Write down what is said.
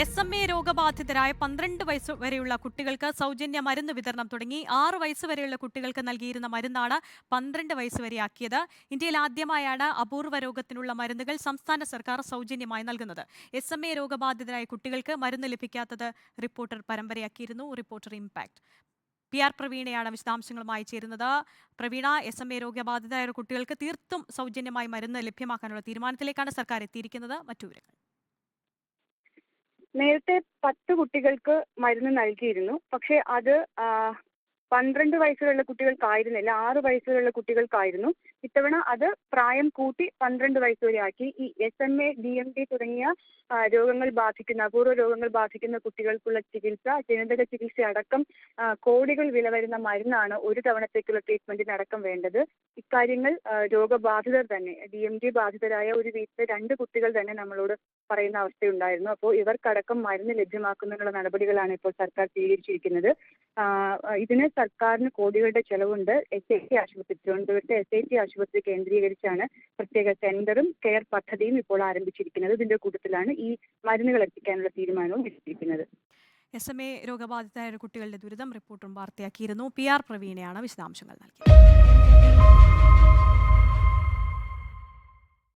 SMA രോഗബാധിതരായ 12 വയസ്സ് വരെയുള്ള കുട്ടികൾക്ക് സൗജന്യ മരുന്ന് വിതരണം തുടങ്ങി. 6 വയസ്സ് വരെയുള്ള കുട്ടികൾക്ക് നൽകിയിരുന്ന മരുന്നാണ് 12 വയസ്സ് വരെയാക്കിയത്. ഇന്ത്യയിൽ ആദ്യമായാണ് അപൂർവ രോഗത്തിനുള്ള മരുന്നുകൾ സംസ്ഥാന സർക്കാർ സൗജന്യമായി നൽകുന്നത്. SMA രോഗബാധിതരായ കുട്ടികൾക്ക് മരുന്ന് ലഭിക്കാത്തത് റിപ്പോർട്ടർ പരമ്പരയാക്കിയിരുന്നു. Reporter impact. PR പ്രവീണയാണ് വിശദാംശങ്ങളുമായി ചേരുന്നത്. പ്രവീണ, SMA രോഗബാധിതരായ കുട്ടികൾക്ക് തീർത്തും സൗജന്യമായി മരുന്ന് ലഭ്യമാക്കാനുള്ള തീരുമാനത്തിലേക്കാണ് സർക്കാർ എത്തിയിരിക്കുന്നത്. മറ്റു വിവരങ്ങൾ. നേരത്തെ 10 കുട്ടികൾക്ക് മരുന്ന് നൽകിയിരുന്നു. പക്ഷേ അത് 12 വയസ്സുള്ള കുട്ടികൾക്കായിരുന്നില്ല, 6 വയസ്സുള്ള കുട്ടികൾക്കായിരുന്നു. ഇത്തവണ അത് പ്രായം കൂട്ടി 12 വയസ്സ് വരെ ആക്കി. ഈ SMA, DMD തുടങ്ങിയ രോഗങ്ങൾ ബാധിക്കുന്ന, അപൂർവ രോഗങ്ങൾ ബാധിക്കുന്ന കുട്ടികൾക്കുള്ള ചികിത്സ, ജനിതക ചികിത്സ അടക്കം കോടികൾ വില വരുന്ന മരുന്നാണ് ഒരു തവണത്തേക്കുള്ള ട്രീറ്റ്മെന്റിനടക്കം വേണ്ടത്. ഇക്കാര്യങ്ങൾ രോഗബാധിതർ തന്നെ, DMD ബാധിതരായ ഒരു വീട്ടിലെ 2 കുട്ടികൾ തന്നെ നമ്മളോട് പറയുന്ന അവസ്ഥയുണ്ടായിരുന്നു. അപ്പോൾ ഇവർക്കടക്കം മരുന്ന് ലഭ്യമാക്കുന്നതിനുള്ള നടപടികളാണ് ഇപ്പോൾ സർക്കാർ സ്വീകരിച്ചിരിക്കുന്നത്. ഇതിന് സർക്കാരിന് കോടികളുടെ ചെലവുണ്ട്. SIT ആശുപത്രി, തിരുവനന്തപുരത്തെ SIT ആശുപത്രി കേന്ദ്രീകരിച്ചാണ് പ്രത്യേക സെന്ററും കെയർ പദ്ധതിയും ഇപ്പോൾ ആരംഭിച്ചിരിക്കുന്നത്. ഇതിന്റെ കൂട്ടത്തിലാണ് ഈ മരുന്നുകൾ എത്തിക്കാനുള്ള തീരുമാനവും എടുത്തിരിക്കുന്നത്. SMA രോഗബാധിതരായ കുട്ടികളുടെ ദുരിതം റിപ്പോർട്ടും വാർത്തയാക്കിയിരുന്നു. PR പ്രവീണയാണ് വിശദാംശങ്ങൾ നൽകിയത്.